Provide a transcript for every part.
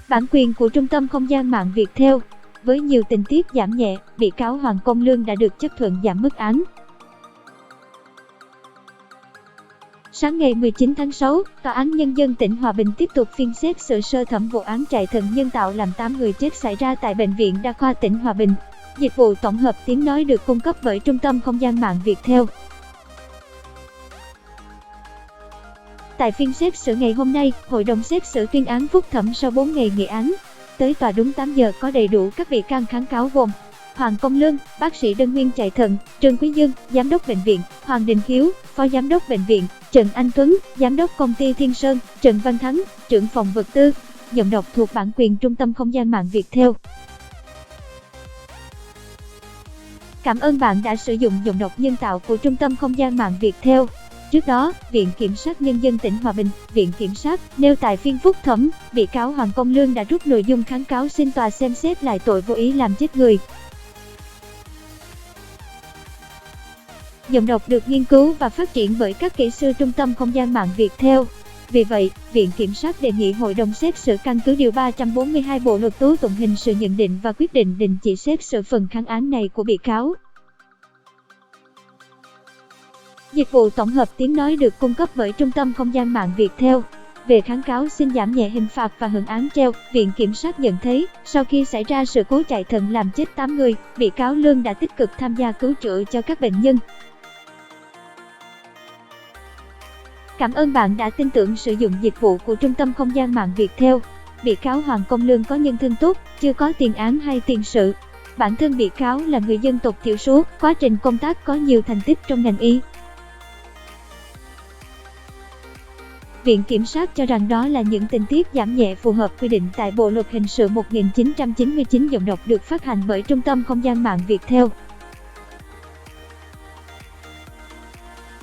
Bản quyền của Trung tâm Không gian mạng Viettel. Với nhiều tình tiết giảm nhẹ, bị cáo Hoàng Công Lương đã được chấp thuận giảm mức án. Sáng ngày 19 tháng 6, Tòa án Nhân dân tỉnh Hòa Bình tiếp tục phiên xét xử sơ thẩm vụ án chạy thận nhân tạo làm 8 người chết xảy ra tại Bệnh viện Đa khoa tỉnh Hòa Bình. Dịch vụ tổng hợp tiếng nói được cung cấp bởi Trung tâm Không gian mạng Viettel. Tại phiên xét xử ngày hôm nay, Hội đồng xét xử tuyên án phúc thẩm sau 4 ngày nghị án. Tới tòa đúng 8 giờ có đầy đủ các bị can kháng cáo gồm Hoàng Công Lương, bác sĩ đơn nguyên chạy thận, Trương Quý Dương, giám đốc bệnh viện, Hoàng Đình Hiếu, phó giám đốc bệnh viện, Trần Anh Tuấn, giám đốc công ty Thiên Sơn, Trần Văn Thắng, trưởng phòng vật tư. Giọng đọc thuộc bản quyền Trung tâm Không gian mạng Viettel. Cảm ơn bạn đã sử dụng giọng đọc nhân tạo của Trung tâm Không gian mạng Viettel. Trước đó, Viện Kiểm sát Nhân dân tỉnh Hòa Bình, Viện Kiểm sát nêu tại phiên phúc thẩm, bị cáo Hoàng Công Lương đã rút nội dung kháng cáo xin tòa xem xét lại tội vô ý làm chết người. Giọng đọc được nghiên cứu và phát triển bởi các kỹ sư Trung tâm Không gian mạng Viettel. Vì vậy, Viện Kiểm sát đề nghị Hội đồng xét xử căn cứ Điều 342 Bộ Luật Tố tụng hình sự nhận định và quyết định đình chỉ xét xử phần kháng án này của bị cáo. Dịch vụ tổng hợp tiếng nói được cung cấp bởi Trung tâm Không gian mạng Viettel. Về kháng cáo xin giảm nhẹ hình phạt và hưởng án treo, Viện Kiểm sát nhận thấy, sau khi xảy ra sự cố chạy thận làm chết 8 người, bị cáo Lương đã tích cực tham gia cứu chữa cho các bệnh nhân. Cảm ơn bạn đã tin tưởng sử dụng dịch vụ của Trung tâm Không gian mạng Viettel. Bị cáo Hoàng Công Lương có nhân thân tốt, chưa có tiền án hay tiền sự. Bản thân bị cáo là người dân tộc thiểu số, quá trình công tác có nhiều thành tích trong ngành y. Viện Kiểm sát cho rằng đó là những tình tiết giảm nhẹ phù hợp quy định tại Bộ Luật Hình sự 1999. Giọng đọc được phát hành bởi Trung tâm Không gian mạng Viettel.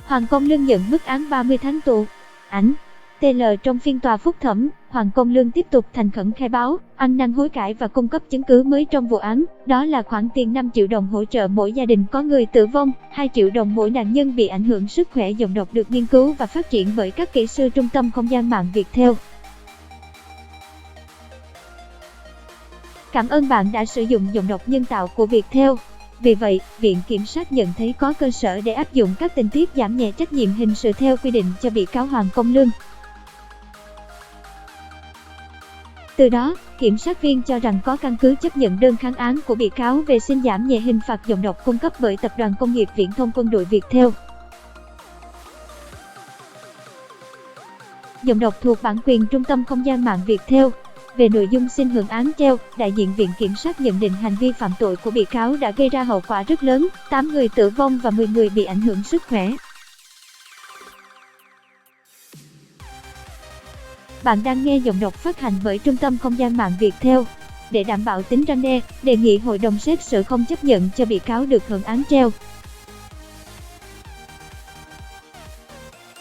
Hoàng Công Lương nhận mức án 30 tháng tù. Ảnh TL trong phiên tòa phúc thẩm, Hoàng Công Lương tiếp tục thành khẩn khai báo, ăn năn hối cải và cung cấp chứng cứ mới trong vụ án, đó là khoản tiền 5 triệu đồng hỗ trợ mỗi gia đình có người tử vong, 2 triệu đồng mỗi nạn nhân bị ảnh hưởng sức khỏe. Giọng đọc được nghiên cứu và phát triển bởi các kỹ sư Trung tâm Không gian mạng Viettel. Cảm ơn bạn đã sử dụng giọng đọc nhân tạo của Viettel. Vì vậy, Viện Kiểm sát nhận thấy có cơ sở để áp dụng các tình tiết giảm nhẹ trách nhiệm hình sự theo quy định cho bị cáo Hoàng Công Lương. Từ đó, kiểm sát viên cho rằng có căn cứ chấp nhận đơn kháng án của bị cáo về xin giảm nhẹ hình phạt. Giọng đọc cung cấp bởi Tập đoàn Công nghiệp Viễn thông Quân đội Viettel. Giọng đọc thuộc bản quyền Trung tâm Không gian mạng Viettel. Về nội dung xin hưởng án treo, đại diện Viện Kiểm sát nhận định hành vi phạm tội của bị cáo đã gây ra hậu quả rất lớn, 8 người tử vong và 10 người bị ảnh hưởng sức khỏe. Bạn đang nghe giọng đọc phát hành bởi Trung tâm Không gian mạng Viettel. Để đảm bảo tính răn đe, đề nghị Hội đồng xét xử không chấp nhận cho bị cáo được hưởng án treo.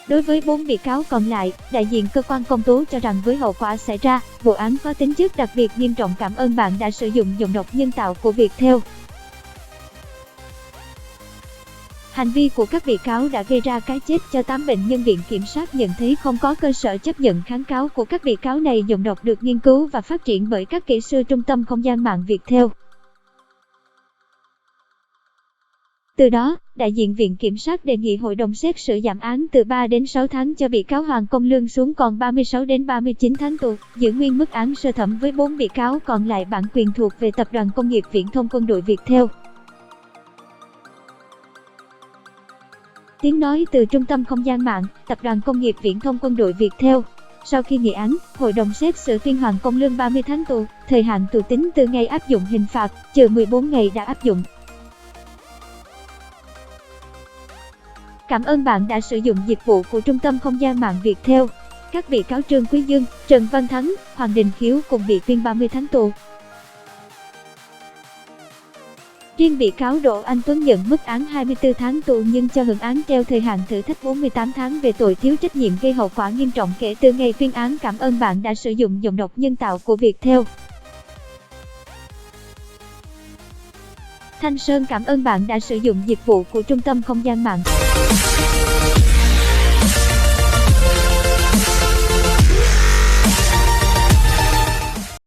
Đối với 4 bị cáo còn lại, đại diện cơ quan công tố cho rằng với hậu quả xảy ra, vụ án có tính chất đặc biệt nghiêm trọng. Cảm ơn bạn đã sử dụng giọng đọc nhân tạo của Viettel. Hành vi của các bị cáo đã gây ra cái chết cho 8 bệnh nhân. Viện Kiểm sát nhận thấy không có cơ sở chấp nhận kháng cáo của các bị cáo này. Giọng đọc được nghiên cứu và phát triển bởi các kỹ sư Trung tâm Không gian mạng Viettel. Từ đó, đại diện Viện Kiểm sát đề nghị Hội đồng xét xử giảm án từ 3 đến 6 tháng cho bị cáo Hoàng Công Lương xuống còn 36 đến 39 tháng tù, giữ nguyên mức án sơ thẩm với 4 bị cáo còn lại bản quyền thuộc về Tập đoàn Công nghiệp Viễn thông Quân đội Viettel. Tiếng nói từ Trung tâm Không gian mạng, Tập đoàn Công nghiệp Viễn thông Quân đội Viettel. Sau khi nghị án, Hội đồng xét xử tuyên Hoàng Công Lương 30 tháng tù, thời hạn tù tính từ ngày áp dụng hình phạt, trừ 14 ngày đã áp dụng. Cảm ơn bạn đã sử dụng dịch vụ của Trung tâm Không gian mạng Viettel. Các bị cáo Trương Quý Dương, Trần Văn Thắng, Hoàng Đình Hiếu cùng bị tuyên 30 tháng tù. Riêng bị cáo Đỗ Anh Tuấn nhận mức án 24 tháng tù nhưng cho hưởng án treo thời hạn thử thách 48 tháng về tội thiếu trách nhiệm gây hậu quả nghiêm trọng kể từ ngày tuyên án. Cảm ơn bạn đã sử dụng giọng đọc nhân tạo của Viettel. Thanh Sơn cảm ơn bạn đã sử dụng dịch vụ của Trung tâm Không gian mạng.